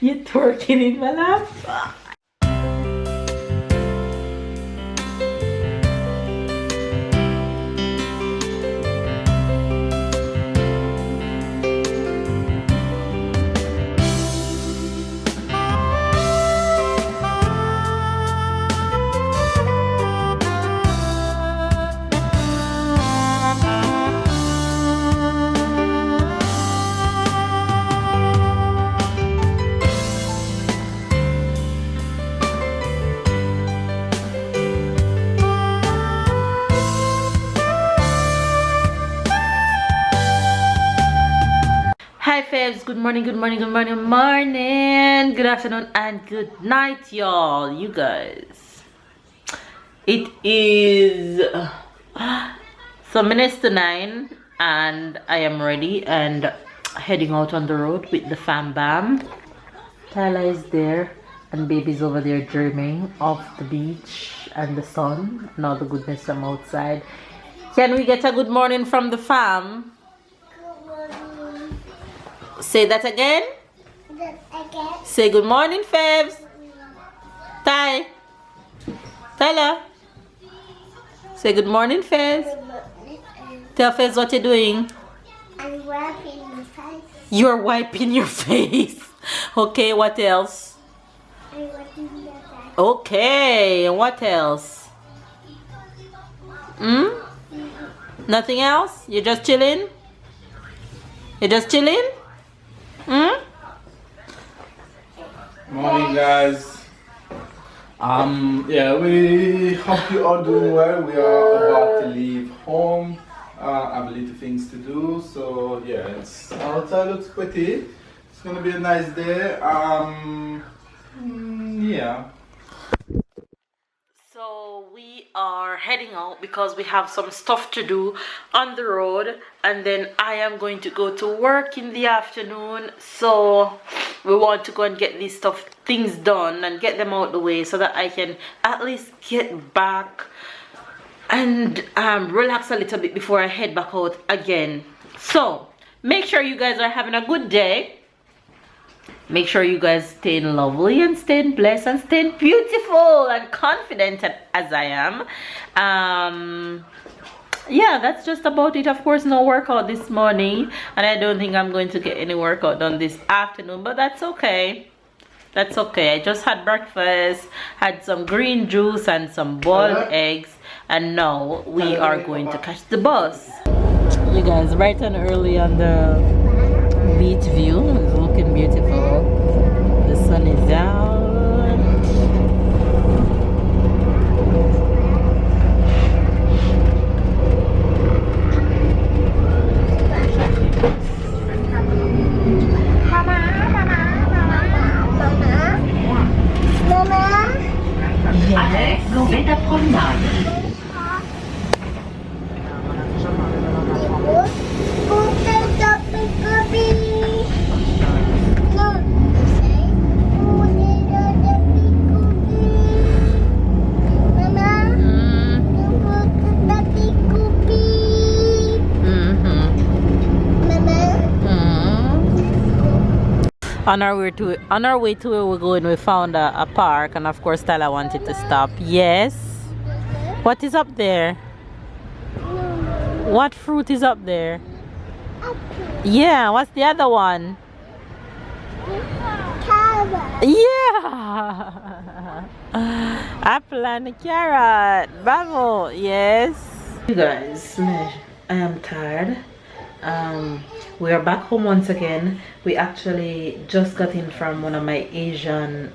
You twerking in my lap? Hi Febs, good morning, good morning, good morning, morning, good afternoon and good night y'all, you guys. It is some minutes to 9 and I am ready and heading out on the road with the fam bam. Tyler is there and baby's over there dreaming of the beach and the sun and all the goodness from outside. Can we get a good morning from the fam? Say that again. Say good morning, Febs. Tyler. Say good morning, Febs. Tell Febs what you're doing. I'm wiping my face. You're wiping your face. Okay, what else? I'm wiping my face. Okay, and what else? Nothing else? You're just chilling? You're just chilling? Morning guys. Yeah, we hope you all doing well. We are about to leave home. I have a little things to do, so yeah, outside looks pretty. It's gonna be a nice day. Yeah. So we are heading out because we have some stuff to do on the road, and then I am going to go to work in the afternoon, so we want to go and get these things done and get them out the way so that I can at least get back and relax a little bit before I head back out again. So make sure you guys are having a good day. Make sure you guys staying lovely and staying blessed and staying beautiful and confident as I am. Yeah, that's just about it. Of course, no workout this morning, and I don't think I'm going to get any workout done this afternoon, but that's okay. That's okay. I just had breakfast, had some green juice and some boiled eggs, and now we are going to catch the bus. You guys, bright and early on the beach view. It's looking beautiful. The sun is out. On our way to where we're going, we found a park, and of course Tyler wanted to stop. Yes. What is up there? What fruit is up there? Yeah. What's the other one? Carrot. Yeah. Apple and carrot. Bravo. Yes. You guys, I am tired. We are back home once again. We actually just got in from one of my Asian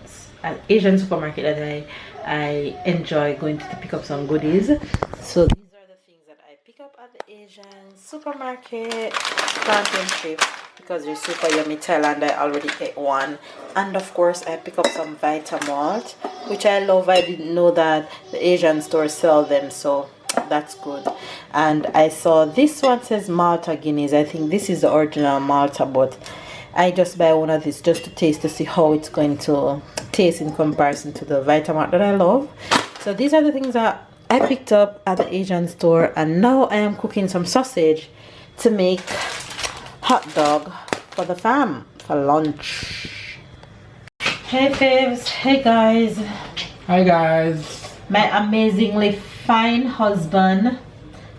supermarket that I enjoy going to pick up some goodies. So these are the things that I pick up at the Asian supermarket. Plantain chips because they're super yummy. Thailand, I already ate one. And of course I pick up some Vitamalt, which I love. I didn't know that the Asian stores sell them, so that's good. And I saw this one says Malta Guinness. I think this is the original Malta, but I just buy one of these just to taste to see how it's going to taste in comparison to the Vitamalt that I love. So these are the things that I picked up at the Asian store, and now I am cooking some sausage to make hot dog for the fam for lunch. Hey Fibs, hey guys. Hi guys. My amazingly fine husband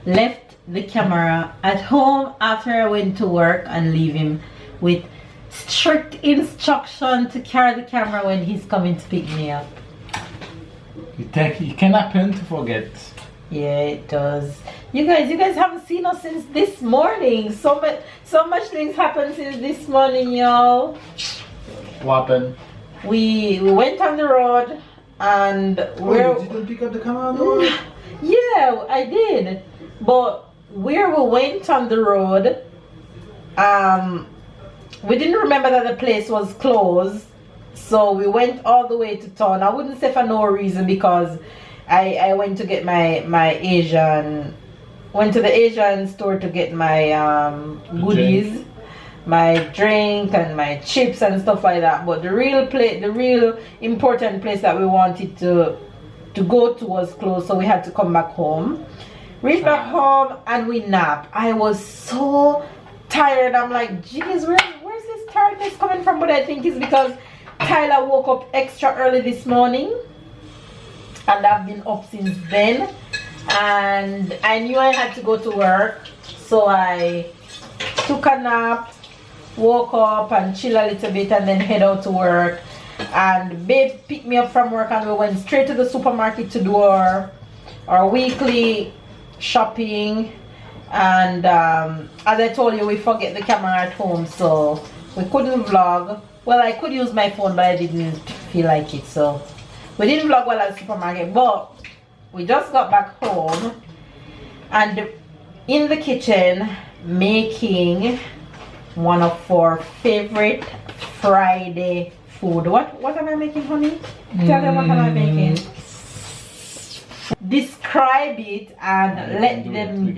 left the camera at home after I went to work and leave him with strict instruction to carry the camera when he's coming to pick me up. It can happen to forget. Yeah, it does. You guys haven't seen us since this morning. So much things happened since this morning, y'all. What happened? We went on the road and You didn't pick up the camera though? Yeah, I did. But where we went on the road, we didn't remember that the place was closed. So we went all the way to town. I wouldn't say for no reason, because I went to get went to the Asian store to get my goodies, my drink and my chips and stuff like that. But the real important place that we wanted to go to was closed, so we had to come back home. Reached back home and we napped. I was so tired. I'm like, geez, where's this tiredness coming from? But I think it's because Tyler woke up extra early this morning, and I've been up since then, and I knew I had to go to work, so I took a nap, woke up and chill a little bit, and then head out to work. And babe picked me up from work and we went straight to the supermarket to do our weekly shopping. And as I told you, we forget the camera at home, so we couldn't vlog. Well, I could use my phone, but I didn't feel like it, so we didn't vlog while at the supermarket. But we just got back home and in the kitchen making one of our favorite Friday food. What am I making, honey? Tell them what am I making. Describe it and let them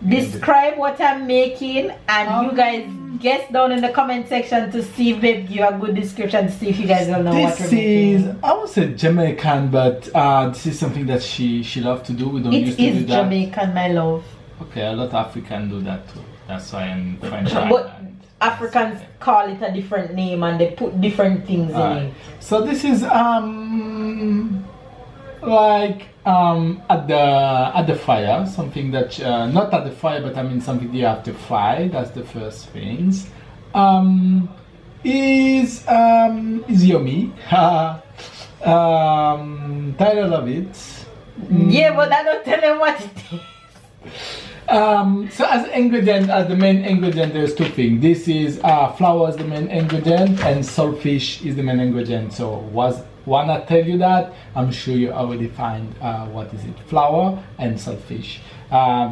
describe what I'm making, and you guys guess down in the comment section to see if they give you a good description, to see if you guys don't know what we're making. This is, I would say Jamaican, but this is something that she loves to do. We don't used to do that. It is Jamaican, my love. Okay, a lot of Africans do that too. That's why in French but Africans call it a different name and they put different things in it. So this is like at the fire, something that not at the fire, but I mean something you have to fry. That's the first things. Is yummy. Tyler love it. Yeah, but I don't tell him what it is. So as ingredient, as the main ingredient, there's two things. This is flour is the main ingredient, and saltfish is the main ingredient. So when I tell you that, I'm sure you already find what is it, flour and saltfish.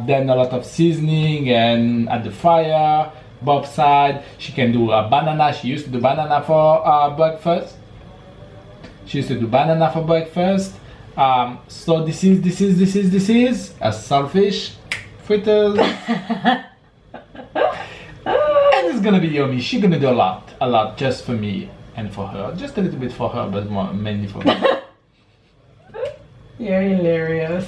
Then a lot of seasoning, and at the fire, both sides. She can do a banana. She used to do banana for breakfast. So this is a saltfish fritters. And it's gonna be yummy. She's gonna do a lot just for me and for her. Just a little bit for her, but more, mainly for me. You're hilarious.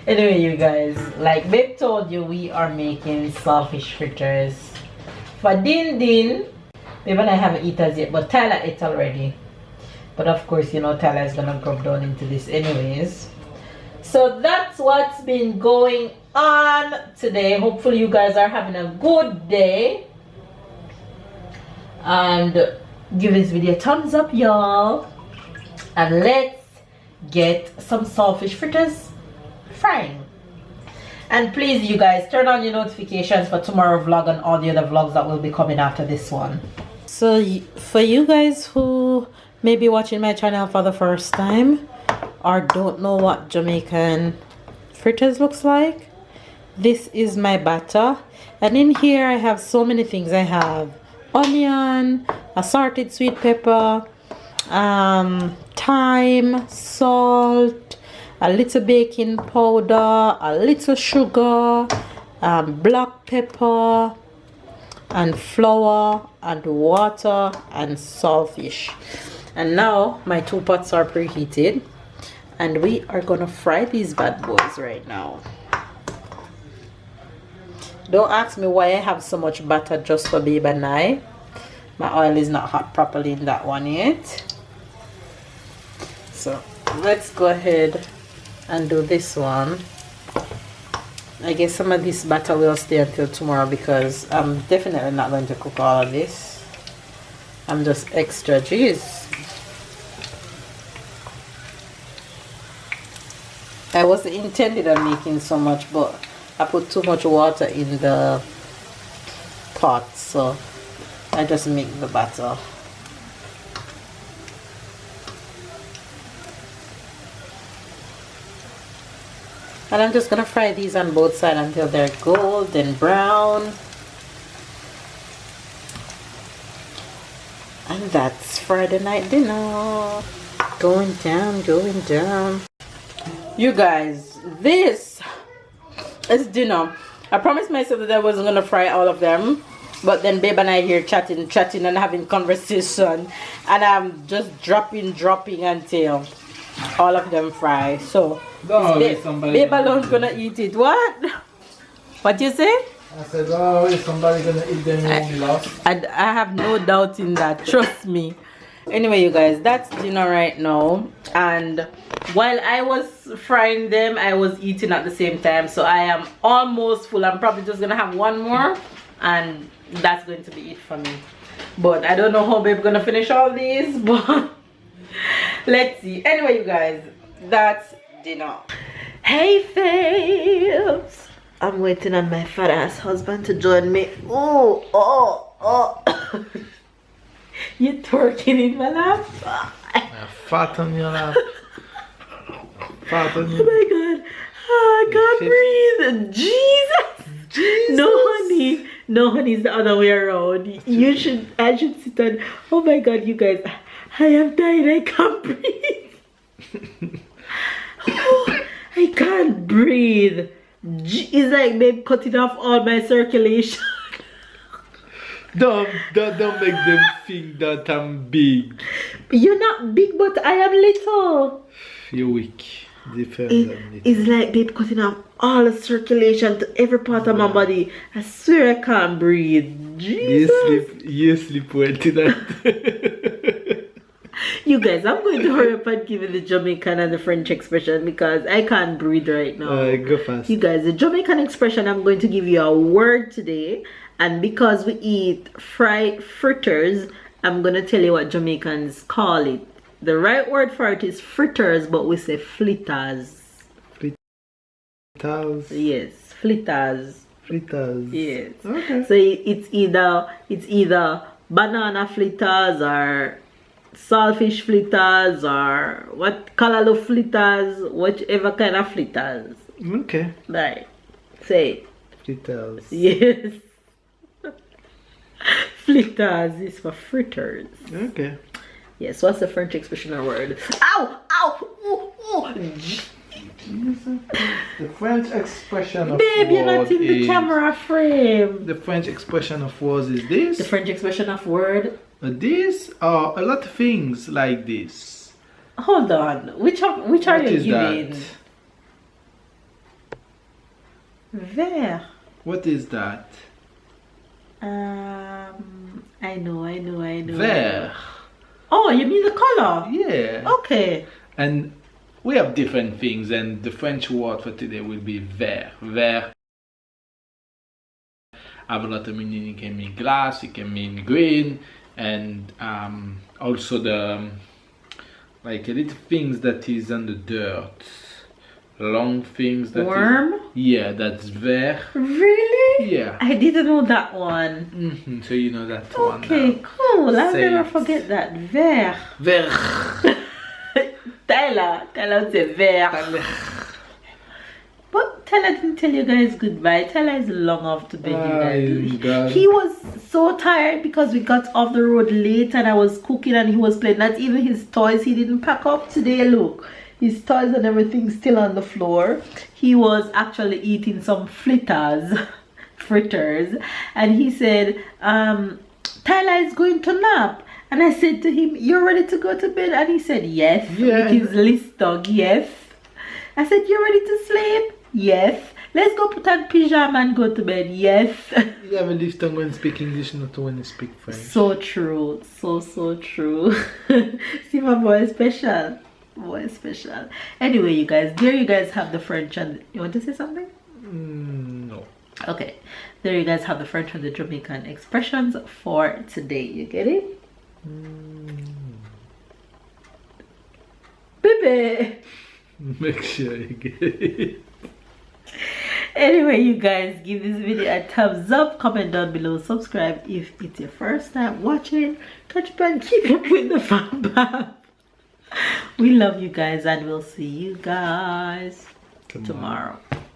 Anyway, you guys, like babe told you, we are making saltfish fritters for Din Din. Babe and I haven't eaten as yet, but Tyler ate already. But of course, you know, Tyler is gonna drop down into this anyways. So that's what's been going on today. Hopefully you guys are having a good day, and give this video a thumbs up, y'all, and let's get some saltfish fritters frying. And please, you guys, turn on your notifications for tomorrow's vlog and all the other vlogs that will be coming after this one. So for you guys who may be watching my channel for the first time or don't know what Jamaican fritters looks like, this is my batter, and in here I have so many things. I have onion, assorted sweet pepper, thyme, salt, a little baking powder, a little sugar, black pepper, and flour, and water, and saltfish. And now my two pots are preheated, and we are gonna fry these bad boys right now. Don't ask me why I have so much butter just for babe and I. My oil is not hot properly in that one yet. So let's go ahead and do this one. I guess some of this batter will stay until tomorrow because I'm definitely not going to cook all of this. I'm just extra juice. I wasn't intended on making so much, but I put too much water in the pot, so I just make the batter. And I'm just gonna fry these on both sides until they're golden brown. And that's Friday night dinner. Going down, going down. You guys, this is dinner. I promised myself that I wasn't gonna fry all of them, but then babe and I here chatting and having conversation, and I'm just dropping until all of them fry. So babe alone's gonna eat it. What you say? I said, oh, is somebody gonna eat them when we lost? I have no doubt in that, trust me. Anyway, you guys, that's dinner right now, and while I was frying them, I was eating at the same time, so I am almost full. I'm probably just gonna have one more, and that's going to be it for me. But I don't know how babe's gonna finish all these, but let's see. Anyway, you guys, that's dinner. Hey babes, I'm waiting on my fat ass husband to join me. Oh you twerking in my lap? Fat on your lap. Fat on your Oh my god, I can't breathe. Jesus. No honey, it's the other way around. I should sit on. Oh my god, you guys, I am dying. I can't breathe. I can't breathe. It's like they've cutting off all my circulation. Don't make them think that I'm big. You're not big, but I am little. You're weak. Different. It's like they've cutting off all the circulation to every part of my body. I swear I can't breathe. Jesus. You sleep well tonight. You guys, I'm going to hurry up and give you the Jamaican and the French expression because I can't breathe right now. Go fast. You guys, the Jamaican expression, I'm going to give you a word today. And because we eat fried fritters, I'm going to tell you what Jamaicans call it. The right word for it is fritters, but we say flitters. Fritters? Yes, flitters. Fritters. Yes. Okay. So it's either banana fritters or saltfish fritters or what callaloo fritters, whichever kind of fritters. Okay. Right. Say it. Fritters. Yes. Fritters is for fritters. Okay. Yes, what's the French expression or word? Ow! Ow! Ooh, ooh. The French expression of Babe, you're not in the camera frame. The French expression of words is this. The French expression of word? This are a lot of things like this. Hold on. Which are you giving? That? Vert. What is that? I know. Vert. Oh, you mean the color? Yeah. Okay. And we have different things, and the French word for today will be vert. Vert have a lot of meaning. It can mean glass, it can mean green, and also the like a little things that is on the dirt. Long things that worm? Yeah, that's vert. Really? Yeah. I didn't know that one. So you know that one. Okay, cool. I'll Say never it. forget that. Vert. Vert. Tyler would say vert. But Tyler didn't tell you guys goodbye. Tyler is long off to bed, you guys. He was so tired because we got off the road late and I was cooking and he was playing. Not even his toys he didn't pack up today. Look, his toys and everything still on the floor. He was actually eating some fritters, and he said, Tyler is going to nap. And I said to him, you're ready to go to bed? And he said, yes. Yeah. With his list dog, yes. I said, you're ready to sleep? Yes. Let's go put on pyjama and go to bed. Yes. You have a lift on when you speak English, not when you speak French. So true. So true. See, my boy is special. Boy is special. Anyway, you guys, there you guys have the French and you want to say something? No. Okay, there you guys have the French and the Jamaican expressions for today. You get it? Baby. Make sure you get it. Anyway, you guys, give this video a thumbs up, comment down below, subscribe if it's your first time watching. Catch up and keep up with the fam bam. We love you guys and we'll see you guys tomorrow.